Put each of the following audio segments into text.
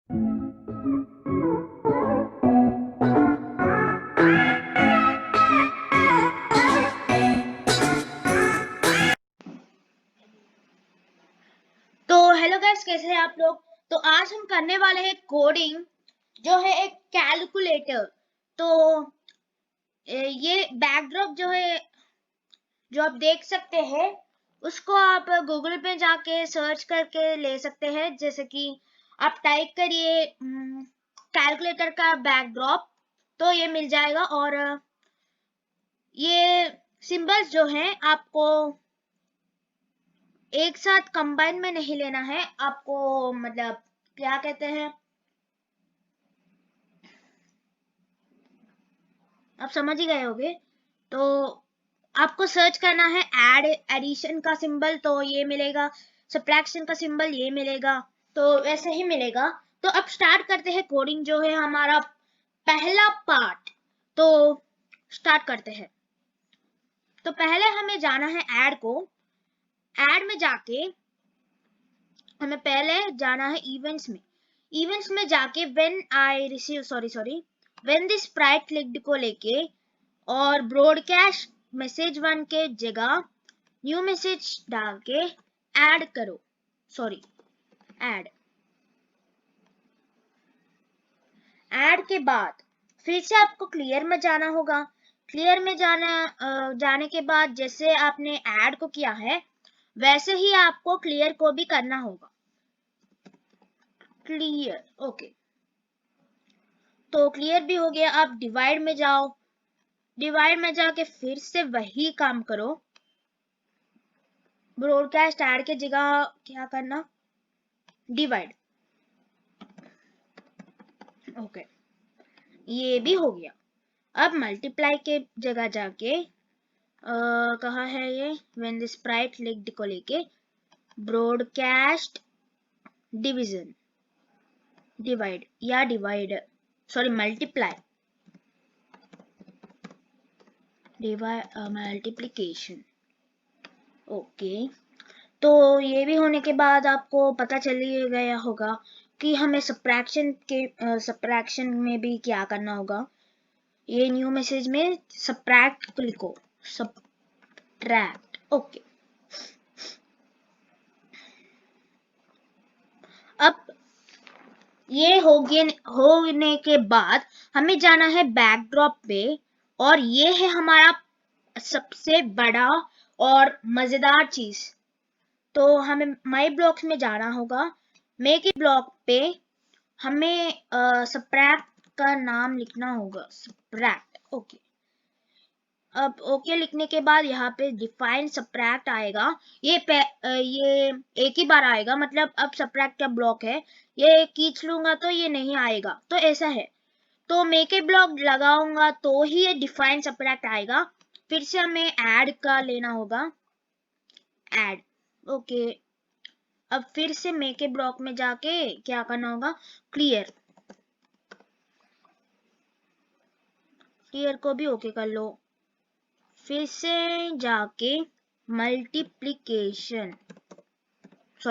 तो hello guys, कैसे हैं आप लोग। तो आज हम करने वाले हैं कोडिंग, जो है एक कैलकुलेटर। तो ये बैकड्रॉप जो है, जो आप देख सकते हैं, उसको आप गूगल पे जाके सर्च करके ले सकते हैं। जैसे कि आप टाइप करिए कैलकुलेटर का बैकड्रॉप, तो ये मिल जाएगा। और ये सिंबल्स जो हैं आपको एक साथ कंबाइन में नहीं लेना है आपको, मतलब क्या कहते हैं, आप समझ ही गए होंगे। तो आपको सर्च करना है ऐड एडिशन का सिंबल, तो ये मिलेगा। सब्ट्रैक्शन का सिंबल ये मिलेगा, तो वैसे ही मिलेगा। तो अब स्टार्ट करते हैं कोडिंग, जो है हमारा पहला पार्ट। तो स्टार्ट करते हैं। तो पहले हमें जाना है ऐड को। ऐड में जाके हमें पहले जाना है इवेंट्स में। इवेंट्स में जाके व्हेन दिस स्प्राइट क्लिक्ड को लेके और ब्रॉडकास्ट मैसेज 1 के जगह न्यू मैसेज डाल के ऐड करो। ऐड के बाद फिर से आपको क्लियर में जाना होगा। क्लियर में जाने के बाद जैसे आपने ऐड को किया है, वैसे ही आपको क्लियर को भी करना होगा। Clear, okay. तो क्लियर भी हो गया। आप डिवाइड में जाओ। डिवाइड में जाके फिर से वही काम करो। ब्रॉडकास्ट ऐड के जगह क्या करना, डिवाइड। ओके, ये भी हो गया। अब मल्टीप्लाई के जगह जाके कहाँ है ये, व्हेन द स्प्राइट लिंक्ड को लेके ब्रॉडकास्ट डिवीजन, डिवाइड या मल्टीप्लाई, मल्टीप्लिकेशन। ओके, तो ये भी होने के बाद आपको पता चल ही गया होगा कि हमें सब्ट्रैक्शन में भी क्या करना होगा। ये न्यू मैसेज में सब्ट्रैक्ट लिखो, सब्ट्रैक्ट। ओके, अब ये होने के बाद हमें जाना है बैकड्रॉप पे। और ये है हमारा सबसे बड़ा और मजेदार चीज। तो हमें माई ब्लॉक्स में जाना होगा। मेक इट ब्लॉक पे हमें सब्ट्रैक्ट का नाम लिखना होगा, सब्ट्रैक्ट। ओके, अब ओके लिखने के बाद यहाँ पे डिफाइन सब्ट्रैक्ट आएगा। ये एक ही बार आएगा, मतलब अब सब्ट्रैक्ट का ब्लॉक है। ये खींच लूंगा तो ये नहीं आएगा, तो ऐसा है। तो मेक ए ब्लॉक लगाऊंगा तो ही ये डिफाइन सब्ट्रैक्ट आएगा। फिर से हमें ऐड का लेना होगा, ऐड। ओके, अब फिर से मेक ए ब्लॉक में जाके क्या करना होगा, क्लियर। क्लियर को भी ओके कर लो। फिर से जाके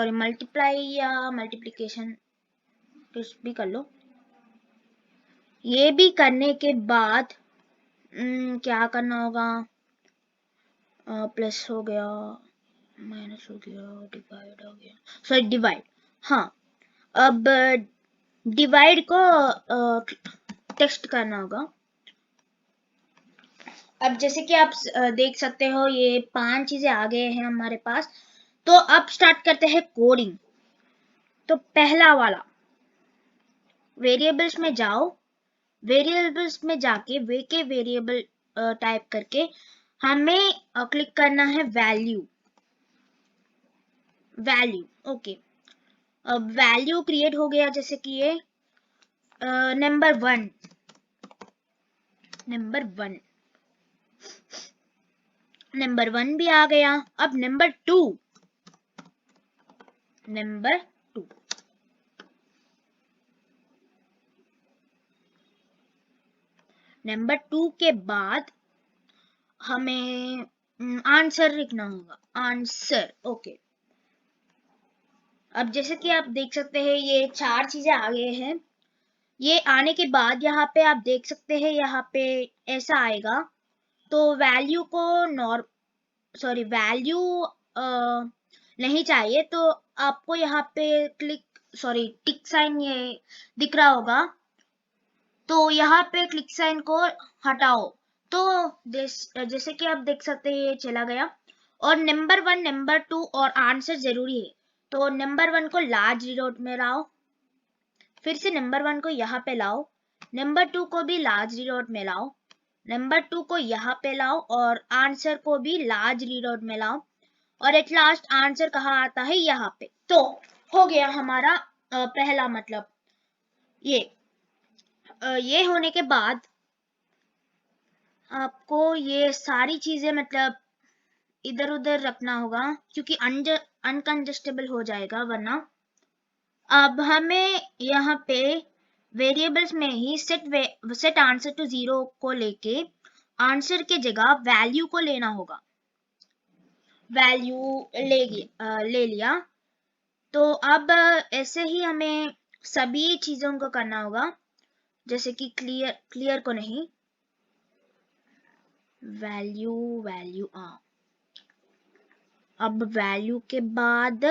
मल्टीप्लाई या मल्टीप्लिकेशन कुछ भी कर लो। ये भी करने के बाद क्या करना होगा, प्लस हो गया, माइनस हो गया, डिवाइड हो गया, डिवाइड। हाँ, अब डिवाइड को टेक्स्ट करना होगा। अब जैसे कि आप देख सकते हो, ये 5 चीजें आ गए हैं हमारे पास। तो अब स्टार्ट करते हैं कोडिंग। तो पहला वाला, वेरिएबल्स में जाओ। वेरिएबल्स में जाके वे के वेरिएबल टाइप करके हमें क्लिक करना है वैल्यू। ओके, अब वैल्यू क्रिएट हो गया। जैसे कि ये नंबर वन भी आ गया। अब नंबर टू नंबर टू के बाद हमें आंसर लिखना होगा, आंसर। ओके, अब जैसे कि आप देख सकते हैं ये 4 चीजें आ गए हैं। ये आने के बाद यहाँ पे आप देख सकते हैं यहाँ पे ऐसा आएगा। तो वैल्यू को वैल्यू नहीं चाहिए तो आपको यहाँ पे टिक साइन ये दिख रहा होगा, तो यहाँ पे क्लिक साइन को हटाओ। तो जैसे कि आप देख सकते हैं ये चला गया। और नंबर 1 नंबर 2 और आंसर जरूरी है, तो नंबर 1 को लार्ज डॉट में लाओ, फिर से नंबर 1 को यहाँ पे लाओ, नंबर 2 को भी लार्ज डॉट में लाओ, नंबर 2 को यहाँ पे लाओ और आंसर को भी लार्ज डॉट में लाओ, और एट लास्ट आंसर कहाँ आता है, यहाँ पे। तो हो गया हमारा पहला मतलब ये होने के बाद आपको ये सारी चीजें मतलब इधर उधर रखना होगा, क्योंकि अनकंजेस्टेबल हो जाएगा वरना। अब हमें यहाँ पे वेरिएबल्स में ही सेट आंसर टू 0 को लेके आंसर के जगह वैल्यू को लेना होगा। वैल्यू ले लिया। तो अब ऐसे ही हमें सभी चीजों को करना होगा, जैसे कि क्लियर को नहीं, वैल्यू अब वैल्यू के बाद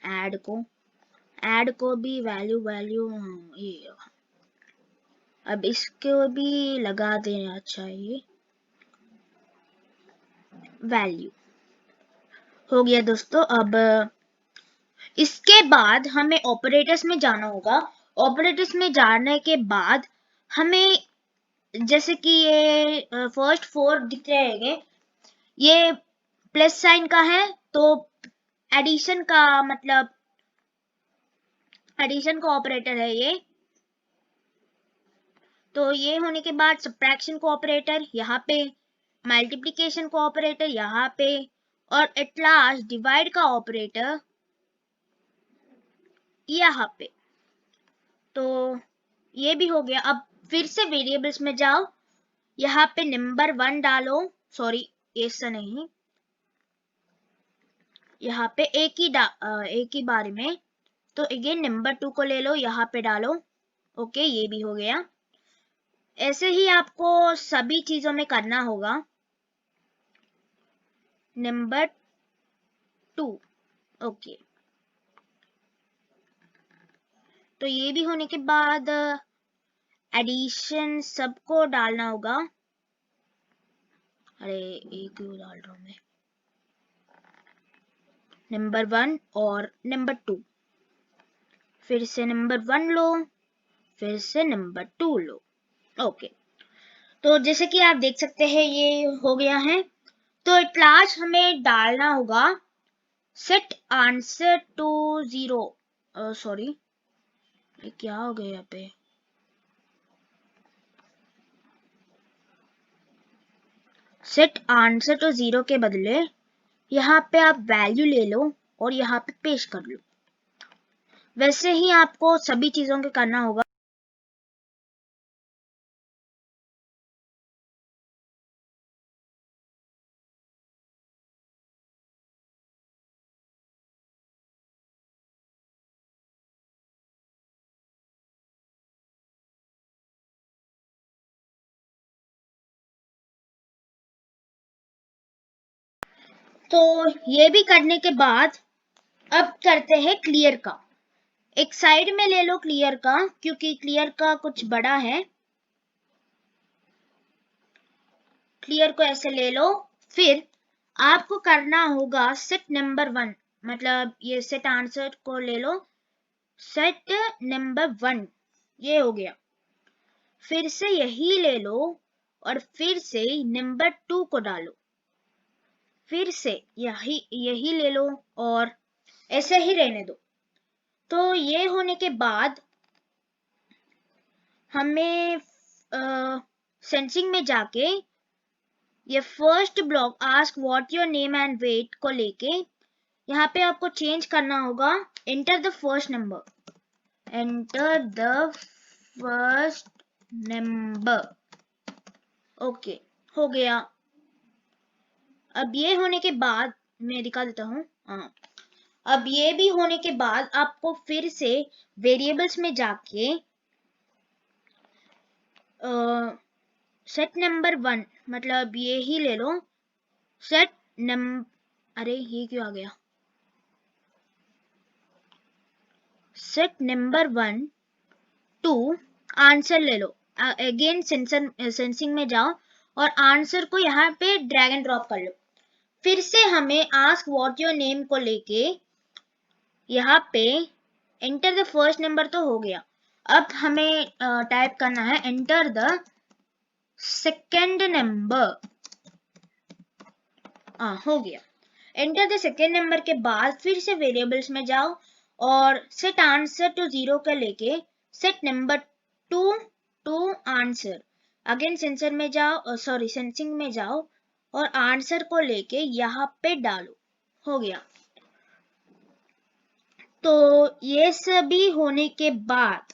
ऐड को भी वैल्यू ये अब इसको भी लगा देना चाहिए। वैल्यू हो गया दोस्तों। अब इसके बाद हमें ऑपरेटर्स में जाना होगा। ऑपरेटर्स में जाने के बाद हमें जैसे कि ये फर्स्ट 4 दिख रहे हैं, ये प्लस साइन का है, तो एडिशन का मतलब एडिशन का ऑपरेटर है ये। तो ये होने के बाद सब्ट्रैक्शन को ऑपरेटर यहाँ पे, मल्टीप्लिकेशन को ऑपरेटर यहाँ पे, और एट लास्ट डिवाइड का ऑपरेटर यहाँ पे। तो ये भी हो गया। अब फिर से वेरिएबल्स में जाओ, यहाँ पे नंबर 1 डालो, सॉरी ऐसा नहीं, यहाँ पे एक ही बार में, तो अगेन नंबर 2 को ले लो, यहाँ पे डालो। ओके, ये भी हो गया। ऐसे ही आपको सभी चीजों में करना होगा। Number 2 okay. तो ये भी होने के बाद एडिशन सबको डालना होगा। अरे एक क्यों डाल रहा हूं मैं, नंबर 1 और नंबर 2, फिर से नंबर 1 लो, फिर से नंबर 2 लो। ओके, तो जैसे कि आप देख सकते हैं ये हो गया है। तो एट लास्ट हमें डालना होगा सेट आंसर टू 0, सॉरी ये क्या हो गया यहाँ पे, सेट आंसर टू 0 के बदले यहाँ पे आप वैल्यू ले लो और यहाँ पे पेस्ट कर लो। वैसे ही आपको सभी चीजों के करना होगा। तो ये भी करने के बाद अब करते हैं क्लियर का। एक साइड में ले लो क्लियर का, क्योंकि क्लियर का कुछ बड़ा है। क्लियर को ऐसे ले लो। फिर आपको करना होगा सेट नंबर 1, मतलब ये सेट आंसर को ले लो, सेट नंबर 1, ये हो गया। फिर से यही ले लो और फिर से नंबर 2 को डालो, फिर से यही ले लो और ऐसे ही रहने दो। तो ये होने के बाद हमें सेंसिंग में जाके ये first block ask what your name and wait को लेके यहाँ पे आपको चेंज करना होगा। Enter the first number, enter the first number. Okay, हो गया। अब ये होने के बाद मैं दिखा देता हूँ। अब ये भी होने के बाद आपको फिर से वेरिएबल्स में जाके सेट नंबर 1 मतलब ये ही ले लो, सेट नंबर, अरे ये क्यों आ गया, सेट नंबर 1 टू आंसर ले लो। अगेन सेंसिंग में जाओ और आंसर को यहाँ पे ड्रैग एंड ड्रॉप कर लो। फिर से हमें आस्क व्हाट योर नेम को लेके यहाँ पे एंटर द फर्स्ट नंबर तो हो गया। अब हमें टाइप करना है एंटर द सेकेंड नंबर। हो गया। एंटर द सेकेंड नंबर के बाद फिर से वेरिएबल्स में जाओ और सेट आंसर टू 0 का लेके set number 2 to answer. Again sensor में जाओ, सॉरी सेंसिंग में जाओ और आंसर को लेके यहाँ पे डालो। हो गया। तो ये सभी होने के बाद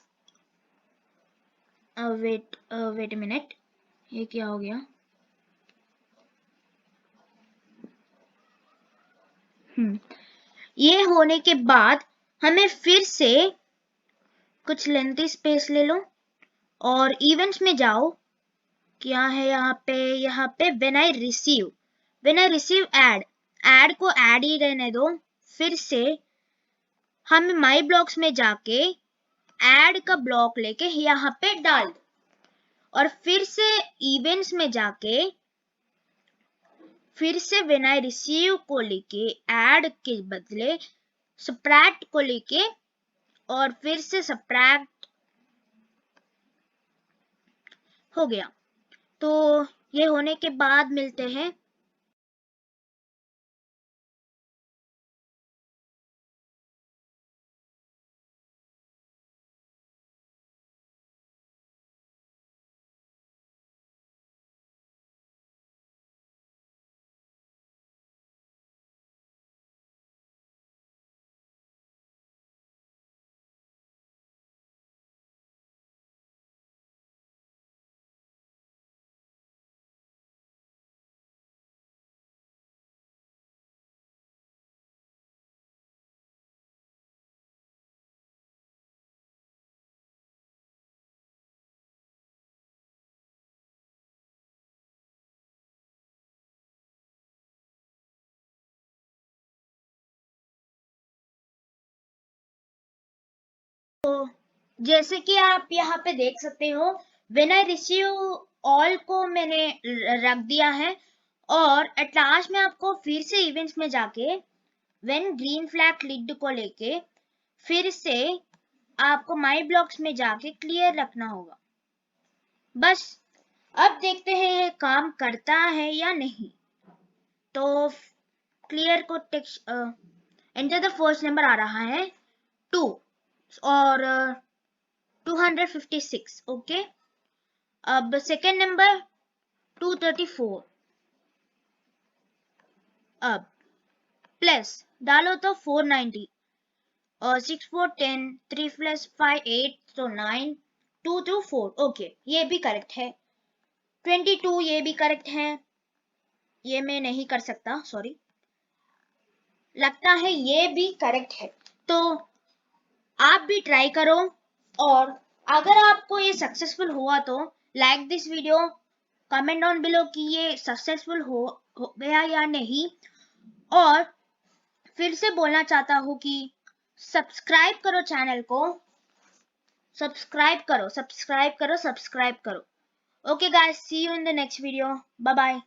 वेट ए मिनट, ये क्या हो गया? ये होने के बाद हमें फिर से कुछ लेंथी स्पेस ले लो और इवेंट्स में जाओ। क्या है यहाँ पे व्हेन आई रिसीव ऐड को ऐड ही रहने दो। फिर से हम माई ब्लॉक्स में जाके ऐड का ब्लॉक लेके यहाँ पे डाल दो और फिर से इवेंट्स में जाके फिर से व्हेन आई रिसीव को लेके ऐड के बदले सब्ट्रैक्ट को लेके और फिर से सब्ट्रैक्ट। हो गया। तो ये होने के बाद मिलते हैं। तो जैसे कि आप यहाँ पे देख सकते हो व्हेन आई रिसीव ऑल को मैंने रख दिया है और एट लास्ट में आपको फिर से इवेंट्स में जाके व्हेन ग्रीन फ्लैग लिड को लेके फिर से आपको माई ब्लॉक्स में जाके क्लियर रखना होगा। बस अब देखते हैं ये काम करता है या नहीं। तो क्लियर को text enter the first number आ रहा है 2 और 256। ओके। अब सेकेंड नंबर 234। अब प्लस डालो तो 490 और 6 4 10 3 प्लस 5 8 तो 9 2 2 4। ओके ये भी करेक्ट है। 22 ये भी करेक्ट है। ये मैं नहीं कर सकता, सॉरी। लगता है ये भी करेक्ट है। तो आप भी ट्राई करो और अगर आपको ये सक्सेसफुल हुआ तो like this video, comment down below कि ये सक्सेसफुल हो गया या नहीं। और फिर से बोलना चाहता हूँ कि सब्सक्राइब करो चैनल को, सब्सक्राइब करो। Okay guys, see you in the next video. Bye bye.